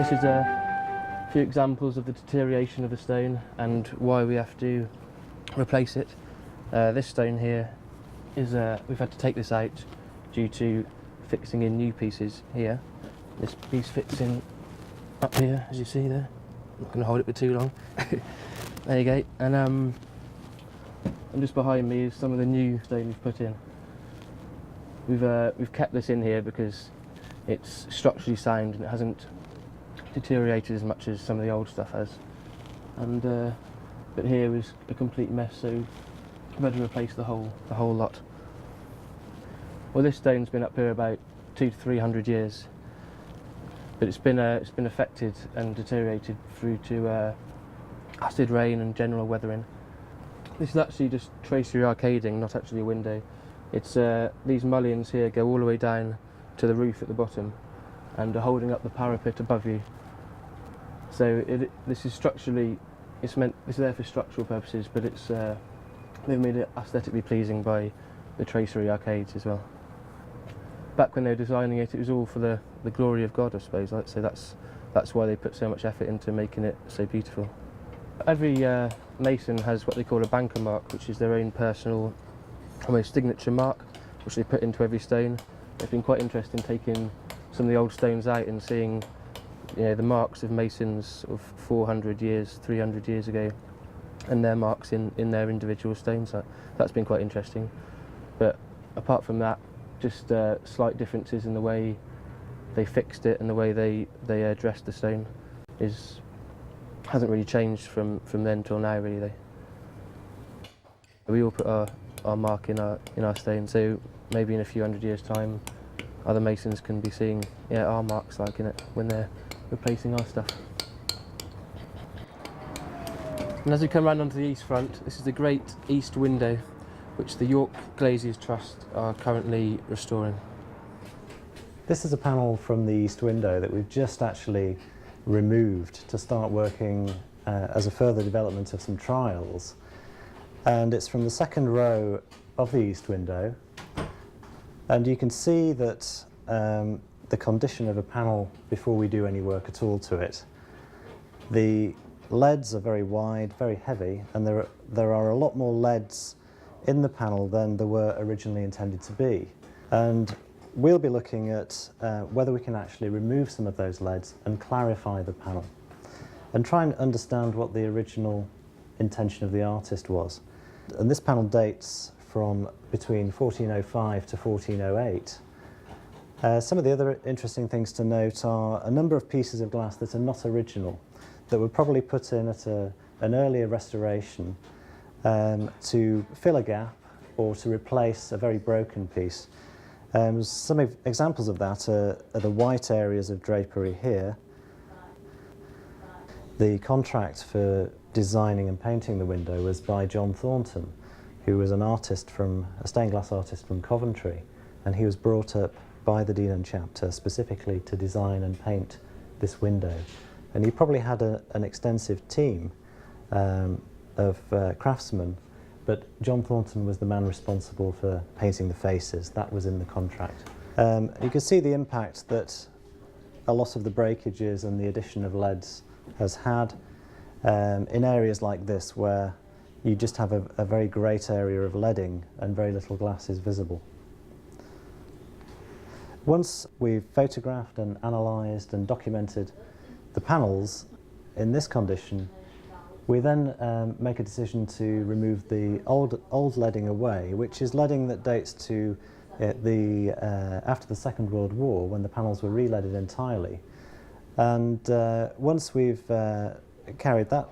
This is a few examples of the deterioration of the stone and why we have to replace it. This stone here is, we've had to take this out due to fixing in new pieces here. This piece fits in up here, as you see there. I'm not going to hold it for too long. There you go. And just behind me is some of the new stone we've put in. We've kept this in here because it's structurally sound and it hasn't deteriorated as much as some of the old stuff has. And but here was a complete mess, so we've had to replace the whole lot. Well, this stone's been up here about 200 to 300 years, but it's been affected and deteriorated through to acid rain and general weathering. This is actually just tracery arcading, not actually a window. It's these mullions here go all the way down to the roof at the bottom and are holding up the parapet above you. So this is structurally, it's there for structural purposes, but it's they've made it aesthetically pleasing by the tracery arcades as well. Back when they were designing it, it was all for the glory of God, I suppose. So that's why they put so much effort into making it so beautiful. Every mason has what they call a banker mark, which is their own personal, almost signature mark, which they put into every stone. It's been quite interesting taking some of the old stones out and seeing, you know, the marks of masons of 400 years, 300 years ago, and their marks in their individual stones. That's been quite interesting. But apart from that, just slight differences in the way they fixed it and the way they dressed the stone hasn't really changed from then till now, really. We all put our mark in our stone, so maybe in a few hundred years' time, other masons can be seeing our marks like in it when they're replacing our stuff. And as we come round onto the east front, this is the great east window, which the York Glaziers Trust are currently restoring. This is a panel from the east window that we've just actually removed to start working as a further development of some trials. And it's from the second row of the east window. And you can see that the condition of a panel before we do any work at all to it. The leads are very wide, very heavy, and there are a lot more leads in the panel than there were originally intended to be. And we'll be looking at whether we can actually remove some of those leads and clarify the panel and try and understand what the original intention of the artist was. And this panel dates from between 1405 to 1408. Some of the other interesting things to note are a number of pieces of glass that are not original, that were probably put in at an earlier restoration to fill a gap or to replace a very broken piece. Some examples of that are the white areas of drapery here. The contract for designing and painting the window was by John Thornton, who was a stained glass artist from Coventry, and he was brought up by the Dean and Chapter specifically to design and paint this window. And he probably had an extensive team of craftsmen, but John Thornton was the man responsible for painting the faces. That was in the contract. You can see the impact that a lot of the breakages and the addition of leads has had in areas like this where you just have a very great area of leading and very little glass is visible. Once we've photographed and analysed and documented the panels in this condition, we then make a decision to remove the old leading away, which is leading that dates to after the Second World War, when the panels were re-leaded entirely. And once we've carried that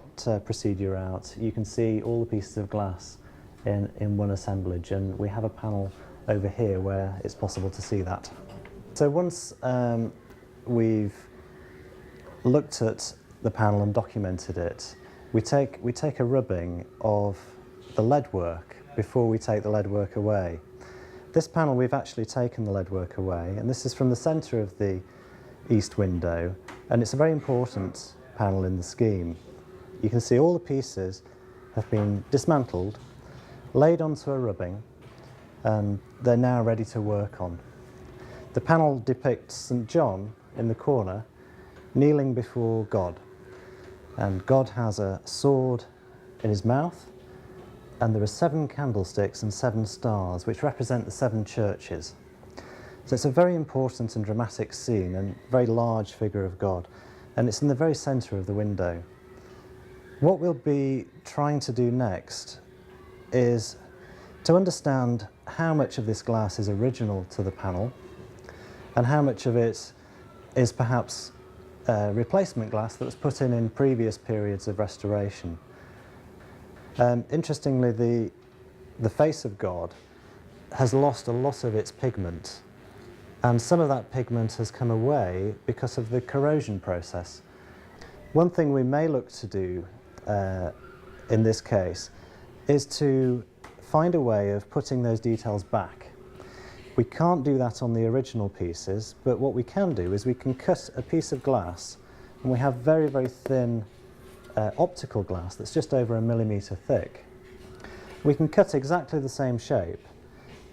procedure out, you can see all the pieces of glass in one assemblage, and we have a panel over here where it's possible to see that. So once we've looked at the panel and documented it, we take a rubbing of the lead work before we take the lead work away. This panel, we've actually taken the lead work away, and this is from the centre of the east window, and it's a very important panel in the scheme. You can see all the pieces have been dismantled, laid onto a rubbing, and they're now ready to work on. The panel depicts St. John in the corner kneeling before God. And God has a sword in his mouth, and there are 7 candlesticks and 7 stars, which represent the 7 churches. So it's a very important and dramatic scene, and very large figure of God, and it's in the very centre of the window. What we'll be trying to do next is to understand how much of this glass is original to the panel, and how much of it is perhaps replacement glass that was put in previous periods of restoration. Interestingly, the face of God has lost a lot of its pigment, and some of that pigment has come away because of the corrosion process. One thing we may look to do in this case is to find a way of putting those details back. We can't do that on the original pieces, but what we can do is we can cut a piece of glass, and we have very, very thin optical glass that's just over 1 millimetre thick. We can cut exactly the same shape,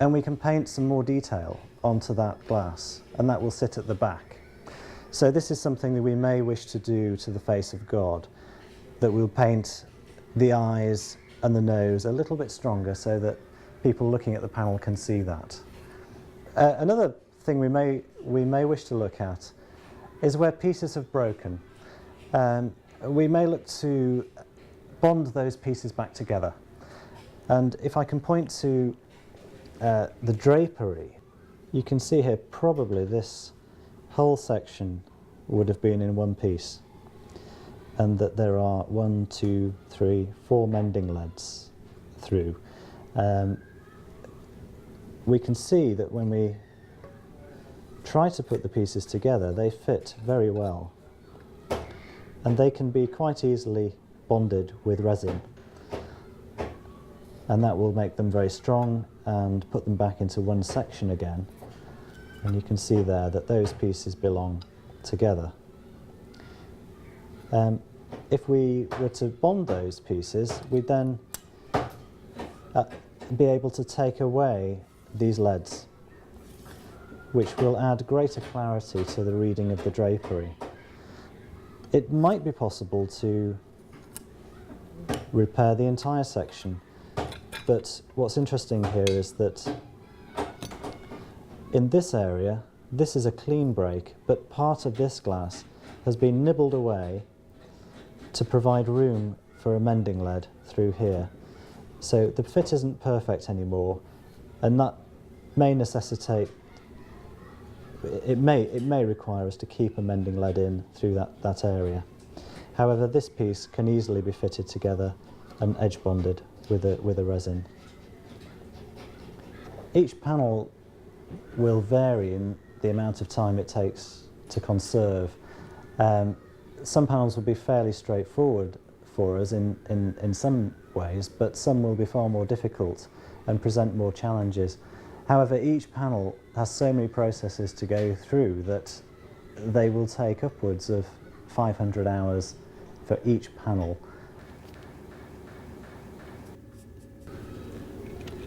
and we can paint some more detail onto that glass, and that will sit at the back. So this is something that we may wish to do to the face of God, that we'll paint the eyes and the nose a little bit stronger so that people looking at the panel can see that. Another thing we may wish to look at is where pieces have broken. We may look to bond those pieces back together. And if I can point to the drapery, you can see here probably this whole section would have been in one piece, and that there are 1, 2, 3, 4 mending leads through. We can see that when we try to put the pieces together, they fit very well, and they can be quite easily bonded with resin, and that will make them very strong and put them back into one section again. And you can see there that those pieces belong together. If we were to bond those pieces, we'd then be able to take away these leads, which will add greater clarity to the reading of the drapery. It might be possible to repair the entire section, but what's interesting here is that in this area, this is a clean break, but part of this glass has been nibbled away to provide room for a mending lead through here. So the fit isn't perfect anymore, and that may necessitate, it may require us to keep a mending lead in through that area. However, this piece can easily be fitted together and edge bonded with a resin. Each panel will vary in the amount of time it takes to conserve. Some panels will be fairly straightforward for us in some ways, but some will be far more difficult and present more challenges. However, each panel has so many processes to go through that they will take upwards of 500 hours for each panel.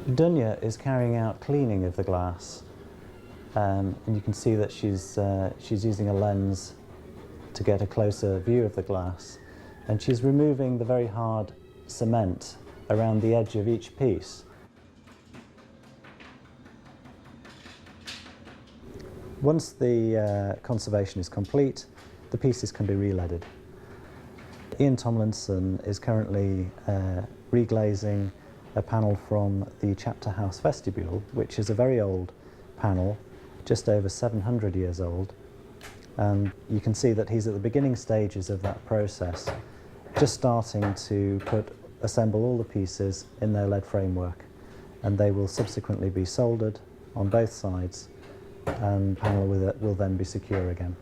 Dunya is carrying out cleaning of the glass, and you can see that she's using a lens to get a closer view of the glass, and she's removing the very hard cement around the edge of each piece. Once the conservation is complete, the pieces can be re-leaded. Ian Tomlinson is currently reglazing a panel from the chapter house vestibule, which is a very old panel, just over 700 years old. And you can see that he's at the beginning stages of that process, just starting to assemble all the pieces in their lead framework, and they will subsequently be soldered on both sides, and the panel will then be secure again.